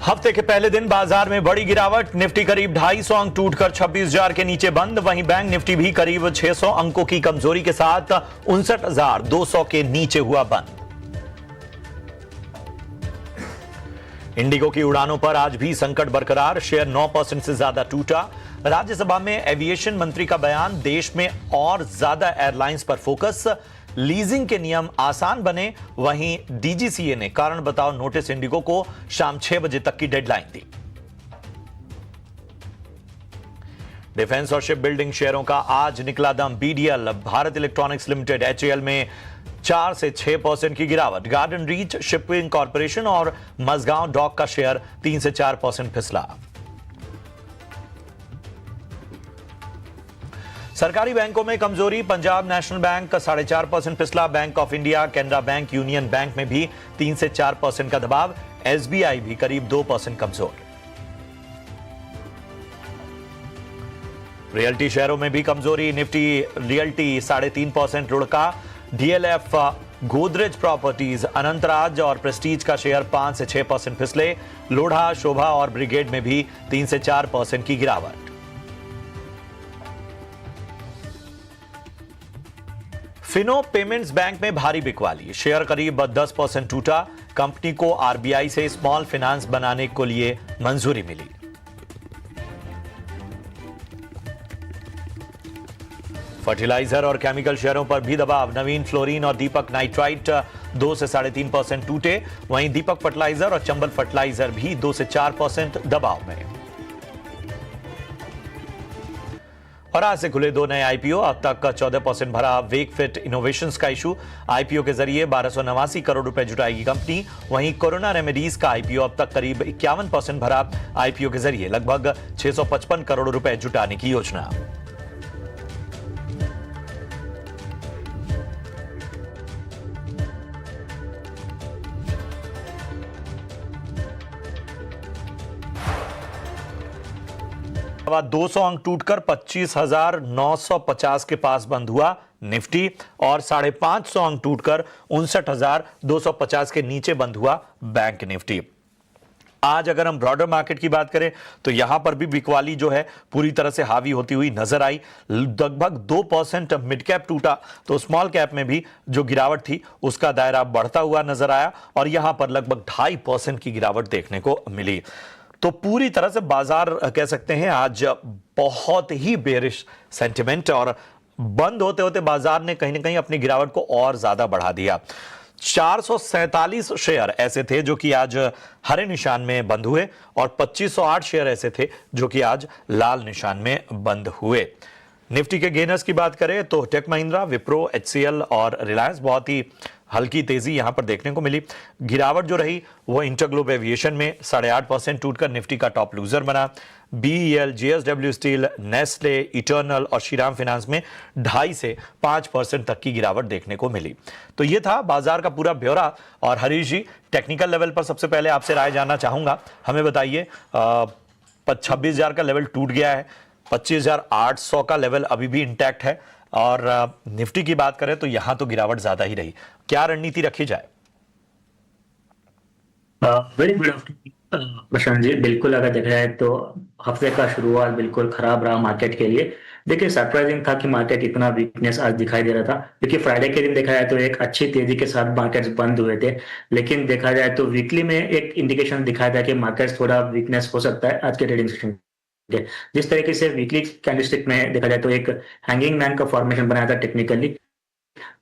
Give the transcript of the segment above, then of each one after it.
हफ्ते के पहले दिन बाजार में बड़ी गिरावट। निफ्टी करीब 250 अंक टूटकर 26,000 के नीचे बंद। वहीं बैंक निफ्टी भी करीब 600 अंकों की कमजोरी के साथ 59,200 के नीचे हुआ बंद। इंडिगो की उड़ानों पर आज भी संकट बरकरार। शेयर 9% से ज्यादा टूटा। राज्यसभा में एविएशन मंत्री का बयान, देश में और ज्यादा एयरलाइंस पर फोकस। लीजिंग के नियम आसान बने। वहीं डीजीसीए ने कारण बताओ नोटिस इंडिगो को शाम 6 बजे तक की डेडलाइन दी। डिफेंस और शिप बिल्डिंग शेयरों का आज निकला दम। BDL, Bharat electronics limited, HAL में 4 से 6% की गिरावट। गार्डन रीच शिपिंग कॉर्पोरेशन और मझगांव डॉक का शेयर 3 से 4% फिसला। सरकारी बैंकों में कमजोरी। पंजाब नेशनल बैंक का 4.5% फिसला। Bank of India, Canara bank, union bank में भी 3 से 4% का दबाव। एसबीआई भी करीब 2% कमजोर। रियल्टी शेयरों में भी कमजोरी। निफ्टी रियल्टी 3.5% लुढ़का। डीएलएफ, गोदरेज प्रॉपर्टीज, अनंतराज और प्रेस्टीज का शेयर 5 से 6% फिसले। लोढ़ा, शोभा और ब्रिगेड में भी 3 से 4% की गिरावट। फिनो पेमेंट्स बैंक में भारी बिकवाली। शेयर करीब 10% टूटा। कंपनी को आरबीआई से स्मॉल फाइनेंस बनाने के लिए मंजूरी मिली। फर्टिलाइजर और केमिकल शेयरों पर भी दबाव। नवीन फ्लोरीन और दीपक नाइट्राइट 2 से 3.5% टूटे। वहीं दीपक फर्टिलाइजर और चंबल फर्टिलाइजर भी 2 से 4% दबाव में। और आज से खुले 2 नए आईपीओ। अब तक 14% भरा वेकफिट इनोवेशंस का इशू। आईपीओ के जरिए 1289 करोड़ रुपए जुटाएगी कंपनी। वहीं कोरोना रेमेडीज का आईपीओ। अब तक करीब 51% भरा आईपीओ के जरिए लगभग 655 करोड़ रुपए जुटाने की योजना। अब 200 अंक टूटकर 25,950 के पास बंद हुआ निफ्टी और 550 अंक टूटकर 59,250 के नीचे बंद हुआ बैंक निफ्टी। आज अगर हम ब्रॉडर मार्केट की बात करें तो यहां पर भी बिकवाली जो है पूरी तरह से हावी होती हुई नजर आई। लगभग 2% मिड कैप टूटा तो स्मॉल कैप में भी जो गिरावट थी उसका दायरा बढ़ता हुआ नजर आया और यहां पर लगभग 2.5% की गिरावट देखने को मिली। तो पूरी तरह से बाजार कह सकते हैं आज बहुत ही बेरिश सेंटिमेंट और बंद होते होते बाजार ने कहीं ना कहीं अपनी गिरावट को और ज्यादा बढ़ा दिया। 447 शेयर ऐसे थे जो कि आज हरे निशान में बंद हुए और 2508 शेयर ऐसे थे जो कि आज लाल निशान में बंद हुए। निफ्टी के गेनर्स की बात करें तो टेक महिंद्रा, विप्रो, एचसीएल और रिलायंस बहुत ही हल्की तेजी यहां पर देखने को मिली। गिरावट जो रही वो इंटरग्लोब एविएशन में 8.5% टूटकर निफ्टी का टॉप लूजर बना। BEL, JSW steel, Nestle, eternal और श्रीराम फाइनेंस में 2.5 से 5% तक की गिरावट देखने को मिली। तो ये था बाजार का पूरा ब्यौरा। और हरीश जी, टेक्निकल लेवल पर सबसे पहले आपसे राय जानना चाहूंगा। हमें बताइए 26,000 का लेवल टूट गया है, 25,800 का लेवल अभी भी इंटैक्ट है और निफ्टी की बात करें तो यहां तो गिरावट ज्यादा ही रही। क्या रणनीति रखी जाए? Very good afternoon Prashant ji. बिल्कुल अगर देखा जाए तो हफ्ते का शुरुआत बिल्कुल खराब रहा मार्केट के लिए। देखिए, सरप्राइजिंग था कि मार्केट इतना वीकनेस आज दिखाई दे रहा था, क्योंकि फ्राइडे के दिन देखा जाए तो एक अच्छी तेजी के साथ मार्केट्स बंद हुए थे। लेकिन देखा जाए तो वीकली में एक इंडिकेशन दिखाया था कि मार्केट्स थोड़ा वीकनेस हो सकता है आज के ट्रेडिंग सेशन। जिस तरीके से वीकली कैंडलस्टिक में देखा जाए तो एक हैंगिंग मैन का फॉर्मेशन बनाया था टेक्निकली,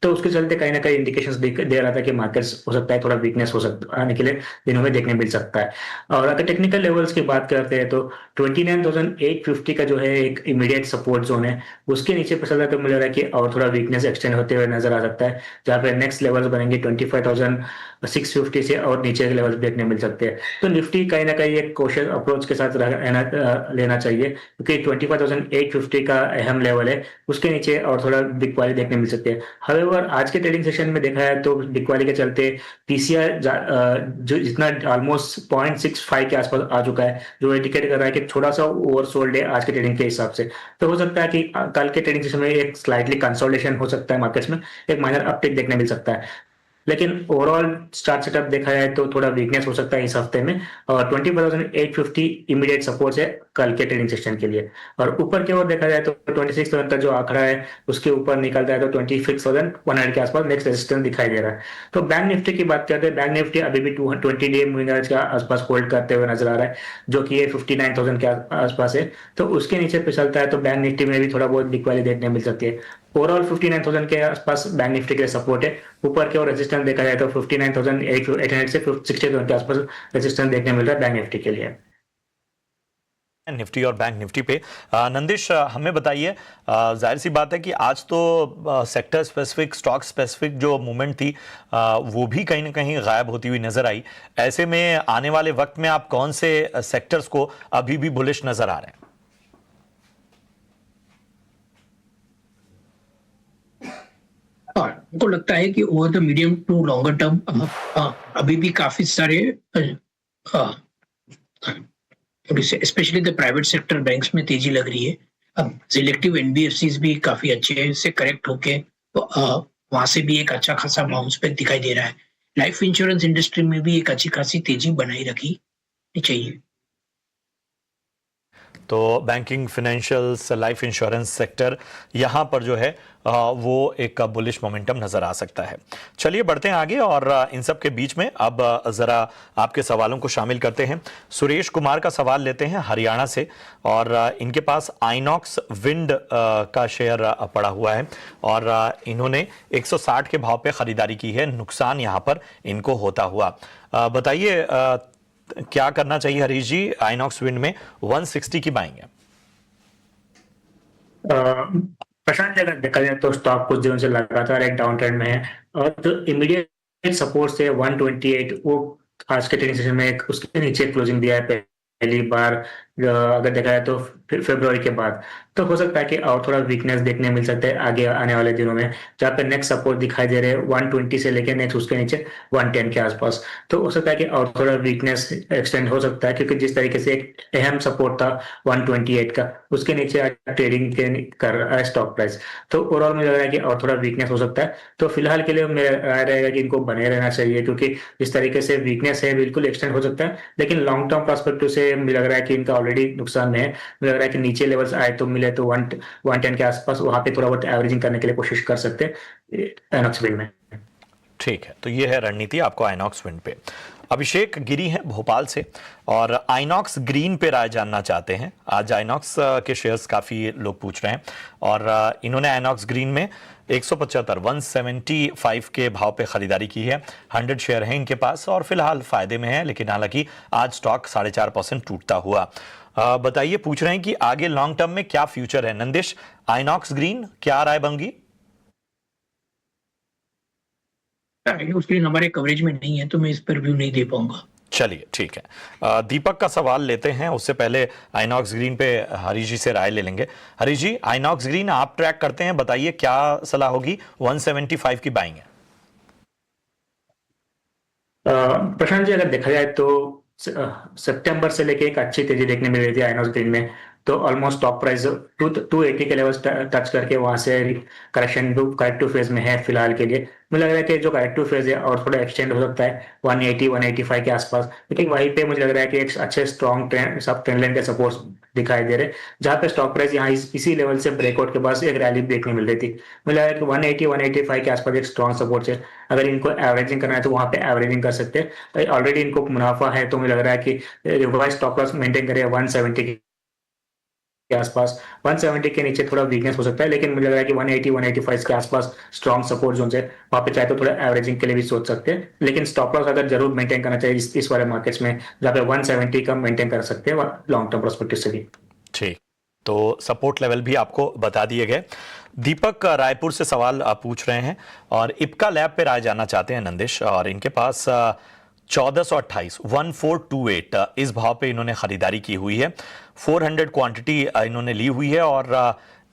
तो उसके चलते कहीं ना कहीं इंडिकेशंस दे रहा था कि मार्केट्स हो सकता है थोड़ा वीकनेस हो सकता आने के लिए दिनों में देखने मिल सकता है। और अगर टेक्निकल लेवल्स की बात करते हैं तो 29,850 का जो है एक इमीडिएट सपोर्ट जोन है, उसके नीचे पर चल रहा है तो मुझे लग रहा है कि और थोड़ा वीकनेस एक्सटेंड होते हुए नजर आ सकता है, जहाँ पे नेक्स्ट लेवल्स बनेंगे 25,650 से और नीचे के लेवल्स देखने मिल सकते हैं। तो निफ्टी कहीं ना कहीं एक कोशिश अप्रोच के साथ लेना चाहिए, क्योंकि 25,850 का अहम लेवल है, उसके नीचे और थोड़ा बिकवाली देखने मिल सकती है। हाउएवर आज के ट्रेडिंग सेशन में देखा है तो बिकवाली के चलते पीसीआर जो जितना ऑलमोस्ट 0.65 के आसपास आ चुका है, जो इंडिकेट कर रहा है कि थोड़ा सा ओवरसोल्ड है आज के ट्रेडिंग के हिसाब से। तो हो सकता है कि कल के ट्रेडिंग सेशन में एक स्लाइटली कंसोलिडेशन हो सकता है, मार्केट्स में एक माइनर अपटिक देखने मिल सकता है। लेकिन ओवरऑल चार्ट सेटअप देखा जाए तो थोड़ा वीकनेस हो सकता है इस हफ्ते में, और 24,850 इमीडिएट सपोर्ट है कल के ट्रेडिंग सेशन के लिए। और ऊपर की ओर देखा जाए तो 26,000 का जो आंकड़ा है उसके ऊपर निकलता है तो 26,100 के आसपास नेक्स्ट रेजिस्टेंस दिखाई दे रहा है। तो बैंक निफ्टी की बात करते हैं, बैंक निफ्टी अभी भी 20 डे मूविंग एवरेज के आसपास होल्ड करते हुए नजर आ रहा है, जो कि ये 59,000 के आसपास है। तो उसके नीचे फिसलता है तो बैंक निफ्टी में भी थोड़ा बहुत बिकवाली देखने मिल सकती है। ओवरऑल 59,000 के आसपास बैंक निफ्टी के लिए सपोर्ट है। ऊपर की ओर रेजिस्टेंस देखा जाए तो 59,800 से 60,000 के आसपास रेजिस्टेंस देखने मिल रहा है बैंक निफ्टी के लिए। निफ्टी और बैंक निफ्टी पे नंदिश हमें बताइए, जाहिर सी बात है कि आज तो सेक्टर स्पेसिफिक, स्टॉक स्पेसिफिक जो मूवमेंट थी वो भी कहीं ना कहीं गायब होती हुई नजर आई। ऐसे में आने वाले वक्त में आप कौन से सेक्टर्स को अभी भी बुलिश नजर आ रहे हैं? और मुझको लगता है कि over the medium to longer term अभी भी काफी सारे specially the private sector banks में तेजी लग रही है। अब सिलेक्टिव एनबीएफसीज भी काफी अच्छे से करेक्ट होके वहां से भी एक अच्छा खासा बाउंस बैक दिखाई दे रहा है। लाइफ इंश्योरेंस इंडस्ट्री में भी एक अच्छी खासी तेजी बनाई रखी चाहिए। तो banking, financials, life insurance sector यहाँ पर जो है वो एक बुलिश मोमेंटम नजर आ सकता है। चलिए बढ़ते हैं आगे और इन सब के बीच में अब जरा आपके सवालों को शामिल करते हैं। सुरेश कुमार का सवाल लेते हैं हरियाणा से, और इनके पास आइनॉक्स विंड का शेयर पड़ा हुआ है और इन्होंने 160 के भाव पे खरीदारी की है। नुकसान यहाँ पर इनको होता हुआ, बताइए क्या करना चाहिए हरीश जी? आइनॉक्स विंड में 160 की बाइंग है। प्रशांत जी, अगर देखा जाए तो स्टॉक कुछ दिनों से लगातार एक डाउन ट्रेंड में है, और जो इमीडिएट सपोर्ट से 128 वो आज के ट्रेडिंग सेशन में उसके नीचे क्लोजिंग दिया है पहली बार, अगर देखा जाए तो फरवरी के बाद। तो हो सकता है कि और थोड़ा वीकनेस देखने मिल सकता है आगे आने वाले दिनों में, जहाँ पे नेक्स्ट सपोर्ट दिखाई दे रहे हैं 120 से लेके नेक्स्ट उसके नीचे 110 के आसपास। तो हो सकता है कि और थोड़ा वीकनेस एक्सटेंड हो सकता है, क्योंकि जिस तरीके से एक अहम सपोर्ट था 128 का, उसके नीचे ट्रेडिंग कर रहा है स्टॉक प्राइस। तो ओवरऑल मुझे लग रहा है कि और थोड़ा वीकनेस हो सकता है। तो फिलहाल के लिए मेरा राय रहेगा कि इनको बने रहना चाहिए, क्योंकि जिस तरीके से वीकनेस है बिल्कुल एक्सटेंड हो सकता है, लेकिन लॉन्ग टर्म पर्सपेक्टिव से मुझे लग रहा है कि इनका ऑलरेडी नुकसान में है। मुझे लग रहा है कि नीचे लेवल्स आए तो मिले तो 110 के आसपास वहां पे थोड़ा बहुत एवरेजिंग करने के लिए कोशिश कर सकते हैं आइनॉक्स विंड में। ठीक है, तो ये है रणनीति आपको आइनॉक्स विंड पे। अभिषेक गिरी हैं भोपाल से और आइनॉक्स ग्रीन पे राय जानना चाहते हैं। आज आइनॉक्स के शेयर्स काफ़ी लोग पूछ रहे हैं और इन्होंने आइनॉक्स ग्रीन में 175 के भाव पे खरीदारी की है। 100 शेयर हैं इनके पास और फिलहाल फायदे में है, लेकिन हालांकि आज स्टॉक 4.5% टूटता हुआ। बताइए, पूछ रहे हैं कि आगे लॉन्ग टर्म में क्या फ्यूचर है? नंदिश, आइनॉक्स ग्रीन क्या राय बंगी? स्क्रीन हमारे कवरेज में नहीं है तो मैं इस पर व्यू नहीं दे पाऊंगा। चलिए ठीक है, दीपक का सवाल लेते हैं। उससे पहले आइनॉक्स ग्रीन पे हरीश जी से राय ले लेंगे। हरीश जी, आइनॉक्स ग्रीन आप ट्रैक करते हैं, बताइए क्या सलाह होगी? 175 की बाइंग है। प्रशांत जी, अगर देखा जाए तो सितंबर से लेके एक अच्छी तेजी देखने मिल रही थी आइनॉक्स ग्रीन में। तो ऑलमोस्ट टॉप प्राइस 280 के लेवल टच करके वहां से करेक्शन करेक्टिव फेज में है फिलहाल के लिए। मुझे लग रहा है कि जो करेक्टिव फेज है और थोड़ा एक्सटेंड हो सकता है 180 185 के आसपास, लेकिन वहीं पे मुझे लग रहा है कि एक अच्छे स्ट्रॉन्ग ट्रेंड सब ट्रेंड लाइन के सपोर्ट दिखाई दे रहे, जहाँ पे स्टॉक प्राइस यहाँ इसी लेवल से ब्रेकआउट के बाद एक रैली देखने मिल रही थी। मुझे लग रहा है कि 180 185 के आसपास एक स्ट्रॉन्ग सपोर्ट है। अगर इनको एवरेजिंग करना है तो वहां पे एवरेजिंग कर सकते हैं। ऑलरेडी इनको मुनाफा है, तो मुझे लग रहा है कि रिवाइज स्टॉप लॉस मेंटेन करें 170 के आसपास। 170 के नीचे थोड़ा वीकनेस हो सकता है, लेकिन मुझे लग रहा है कि 180 185 के आसपास स्ट्रॉन्ग सपोर्ट जोन है, वहां पे चाहे तो थोड़ा एवरेजिंग के लिए भी सोच सकते हैं। लेकिन स्टॉप लॉस अगर जरूर मेंटेन करना चाहिए इस वाले मार्केट्स में, जहाँ पे 170 का मेंटेन कर सकते हैं लॉन्ग टर्म पर्सपेक्टिव से भी। ठीक, तो सपोर्ट लेवल भी आपको बता दिए गए। दीपक रायपुर से सवाल आप पूछ रहे हैं और इप्का लैब पे राय जानना चाहते हैं नंदिश, और इनके पास 1428 इस भाव पे इन्होंने खरीदारी की हुई है। 400 क्वांटिटी इन्होंने ली हुई है और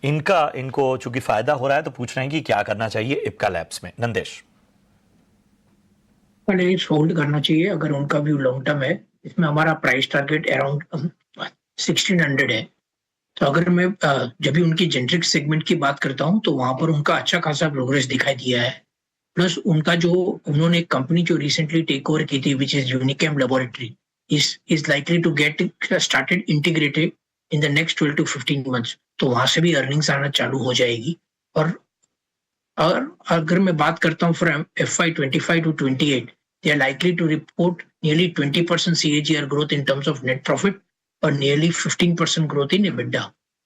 इनको चूंकि फायदा हो रहा है तो पूछ रहे हैं कि क्या करना चाहिए इप्का लैब्स में। नंदिश, होल्ड करना चाहिए अगर उनका व्यू लॉन्ग टर्म है। इसमें हमारा प्राइस टारगेट अराउंड 1600 है। तो अगर मैं जब भी उनकी जेनरिक सेगमेंट की बात करता हूं तो वहां पर उनका अच्छा खासा प्रोग्रेस दिखाई दिया है। प्लस उनका जो उन्होंने कंपनी जो रिसेंटली टेक ओवर की थी which is Unichem laboratory is likely to get started integrated in the next 12 to 15 months. तो वहां से भी अर्निंग्स आना चालू हो जाएगी. और अगर मैं बात करता हूँ for FY25 to 28, they are likely to report nearly 20% CAGR growth in terms of net profit और nearly 15% growth in EBITDA.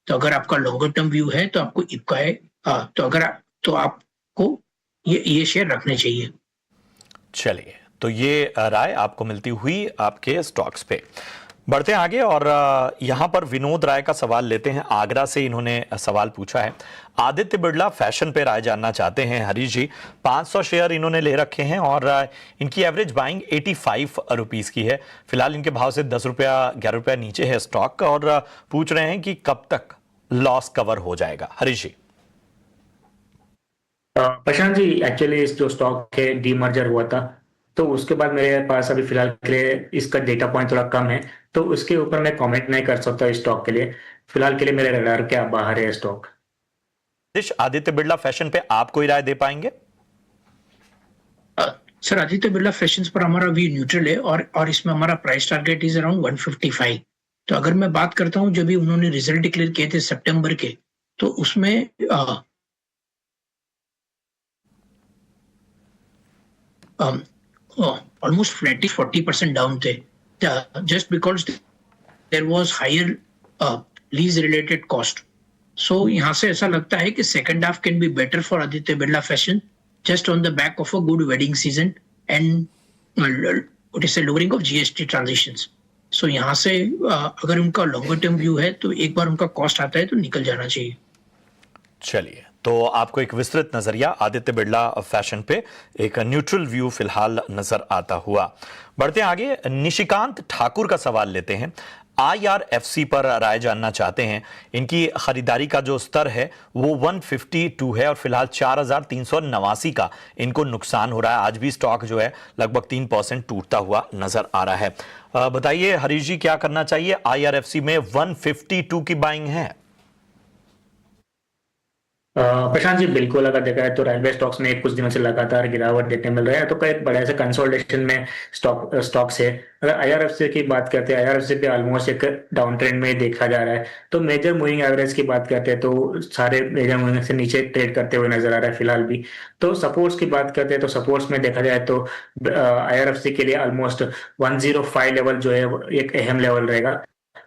तो अगर आपका लॉन्गर टर्म व्यू है तो आपको इपका है तो आपको ये शेयर रखने चाहिए. चलिए, तो ये राय आपको मिलती हुई आपके स्टॉक्स पे. बढ़ते हैं आगे और यहां पर विनोद राय का सवाल लेते हैं. आगरा से इन्होंने सवाल पूछा है. आदित्य बिरला फैशन पे राय जानना चाहते हैं. हरीश जी, 500 शेयर इन्होंने ले रखे हैं और इनकी एवरेज बाइंग 85 रुपीस की है. फिलहाल इनके भाव से 10 रुपया 11 रुपया नीचे है स्टॉक और पूछ रहे हैं कि कब तक लॉस कवर हो जाएगा. हरीश जी. प्रशांत जी, एक्चुअली इस जो स्टॉक है डीमर्जर हुआ था तो उसके बाद मेरे पास अभी फिलहाल के लिए इसका डेटा पॉइंट थोड़ा कम है तो उसके ऊपर मैं कमेंट नहीं कर सकता स्टॉक के लिए. फिलहाल के लिए मेरे रडार के बाहर है स्टॉक. आदित्य बिरला फैशन पे आप कोई राय दे पाएंगे? सर, आदित्य बिरला फैशन पर हमारा व्यू न्यूट्रल है और इसमें हमारा प्राइस टारगेट इज अराउंड 155. तो अगर मैं बात करता हूं जब भी उन्होंने रिजल्ट डिक्लेयर किए थे सितंबर के तो उसमें almost flat 40% down थे just because there was higher lease related cost. So यहाँ से ऐसा लगता है कि second half can be better for Aditya Birla Fashion just on the back of a good wedding season and what is the lowering of GST transitions. So यहाँ से अगर उनका longer term view है तो एक बार उनका cost आता है तो निकल जाना चाहिए. चलिए, तो आपको एक विस्तृत नजरिया आदित्य बिरला फैशन पे एक न्यूट्रल व्यू फिलहाल नजर आता हुआ. बढ़ते आगे. निशिकांत ठाकुर का सवाल लेते हैं. IRFC पर राय जानना चाहते हैं. इनकी खरीदारी का जो स्तर है वो 152 है और फिलहाल 4389 का इनको नुकसान हो रहा है. आज भी स्टॉक जो है लगभग 3% टूटता हुआ नजर आ रहा है. बताइए हरीश जी, क्या करना चाहिए? IRFC में 152 की बाइंग है. प्रशांत जी, बिल्कुल अगर देखा है तो रेलवे स्टॉक्स में कुछ दिनों से लगातार गिरावट देखने मिल रहा है तो कई बड़े से कंसोलिडेशन में स्टॉक्स है. अगर IRFC की बात करते हैं, IRFC पे ऑलमोस्ट एक डाउन ट्रेंड में देखा जा रहा है. तो मेजर मूविंग एवरेज की बात करते हैं तो सारे मेजर मूविंग से नीचे ट्रेड करते हुए नजर आ रहा है फिलहाल भी. तो सपोर्ट्स की बात करते हैं तो सपोर्ट्स में देखा जाए तो IRFC के लिए ऑलमोस्ट 105 लेवल जो है एक अहम लेवल रहेगा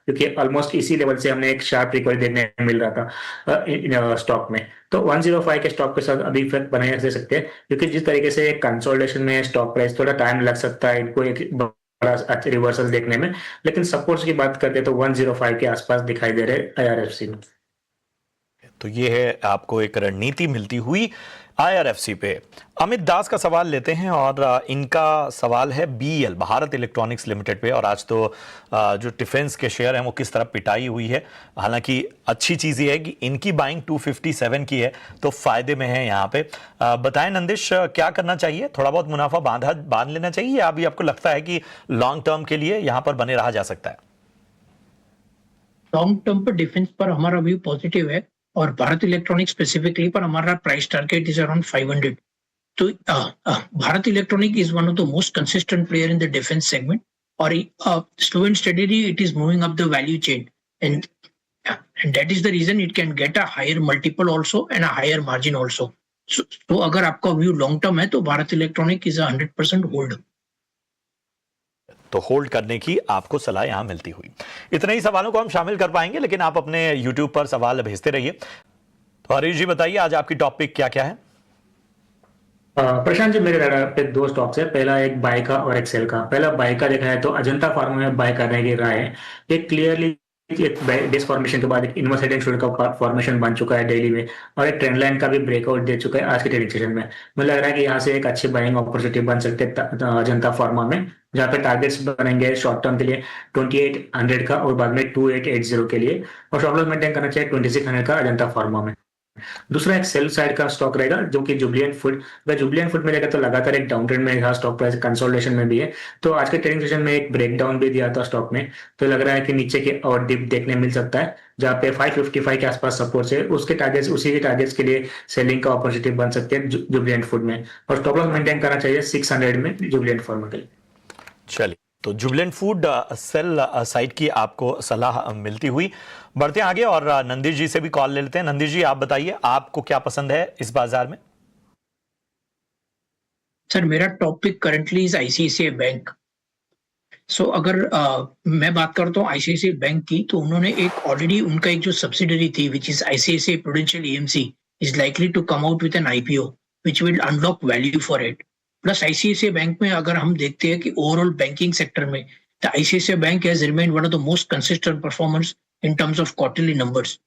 क्योंकि ऑलमोस्ट इसी लेवल से हमने एक शार्प रिकवरी देखने मिल रहा था स्टॉक में. तो 105 के स्टॉक के साथ अभी फिर बनाए दे सकते हैं क्योंकि जिस तरीके से कंसोलिडेशन में स्टॉक प्राइस थोड़ा टाइम लग सकता है इनको एक बड़ा अच्छा रिवर्सल देखने में. लेकिन सपोर्ट्स की बात करते हैं तो 105 के आसपास दिखाई दे रहे IRFC में. तो ये है आपको एक रणनीति मिलती हुई IRFC पे. अमित दास का सवाल लेते हैं और इनका सवाल है BEL भारत इलेक्ट्रॉनिक्स लिमिटेड पे. और आज तो जो डिफेंस के शेयर हैं वो किस तरह पिटाई हुई है. हालांकि अच्छी चीज ये है कि इनकी बाइंग 257 की है तो फायदे में है यहाँ पे. बताएं नंदिश, क्या करना चाहिए? थोड़ा बहुत मुनाफा बांध लेना चाहिए या अभी आपको लगता है कि लॉन्ग टर्म के लिए यहाँ पर बने रहा जा सकता है? लॉन्ग टर्म पर डिफेंस पर हमारा व्यू पॉजिटिव है और भारत इलेक्ट्रॉनिक स्पेसिफिकली पर हमारा प्राइस टारगेट इज अराउंड 500. तो Bharat electronic is one of the most consistent player in the defence segment और slow and steadily it is moving up the value chain and that is the reason it can get a higher multiple also and a higher margin also. तो अगर आपका view long term है तो Bharat electronic is 100% hold. तो hold करने की आपको सलाह यहां मिलती हुई. इतने ही सवालों को हम शामिल कर पाएंगे लेकिन आप अपने YouTube पर सवाल भेजते रहिए. तो हरीश जी बताइए आज आपकी टॉपिक क्या क्या है? प्रशांत जी, मेरे रडार पे दो स्टॉक्स है. पहला एक बाय का और एक सेल का. पहला बाय का देखा है तो अजंता फार्मा में बाय करने की राय है. ये क्लियरली डिस फॉर्मेशन के बाद एक इनवर्स हेड एंड शोल्डर का फॉर्मेशन बन चुका है डेली में और एक ट्रेंड लाइन का भी ब्रेकआउट दे चुका है आज के ट्रेडिंग सेशन में. मुझे लग रहा है कि यहाँ से एक अच्छी बाइंग अपॉर्चुनिटी बन सकते हैं अजंता फार्मा में, जहाँ पे टारगेट्स बनेंगे शॉर्ट टर्म के लिए 2800 का और बाद में 2880 के लिए और स्टॉप लॉस मेंटेन करना चाहिए 2600 का अजंता फार्मा में. दूसरा एक सेल साइड का स्टॉक रहेगा जो कि जुबिलिएंट फूड। अगर जुबिलिएंट फूड में रहेगा तो लगातार एक डाउन ट्रेंड में रहा, स्टॉक प्राइस कंसोलिडेशन में भी है। तो आज के ट्रेडिंग सेशन में एक ब्रेकडाउन भी दिया था स्टॉक में, तो लग रहा है कि नीचे के और डिप देखने मिल सकता है, जहां पे 555 के आसपास सपोर्ट है, उसके टारगेट्स, उसी के टारगेट्स के लिए सेलिंग का अपॉर्चुनिटी बन सकते हैं जुबिलिएंट फूड में। और स्टॉप लॉस मेंटेन करना चाहिए 600 में जुबिलिएंट फार्मा के लिए। चलिए, तो जुबिलेंट फूड सेल साइड की आपको सलाह मिलती हुई बढ़ते हैं आगे और नंदीश जी से भी कॉल ले लेते हैं। नंदीश जी, आप बताइए आपको क्या पसंद है इस बाजार में? सर मेरा topic currently is ICICI bank. So अगर मैं बात करता हूँ आईसीआईसीआई बैंक की, तो उन्होंने एक ऑलरेडी उनका एक जो सब्सिडरी थी which is ICICI prudential AMC is likely to come out with an IPO which will unlock value for it. Plus ICICI bank में अगर हम देखते हैं कि ओवरऑल बैंकिंग सेक्टर में the ICICI bank has remained one of the most consistent performance in terms of quarterly numbers.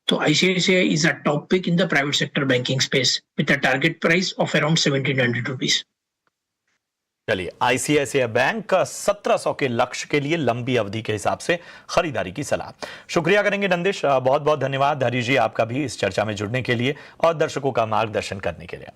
तो ICICI is a top pick in the private sector banking space with a target price of around 1700 rupees. चलिए, ICICI bank 1700 के लक्ष्य के लिए लंबी अवधि के हिसाब से खरीदारी की सलाह। शुक्रिया करेंगे नंदिश, बहुत बहुत धन्यवाद हरीश जी आपका भी इस चर्चा में जुड़ने के लिए और दर्शकों का मार्गदर्शन करने के लिए।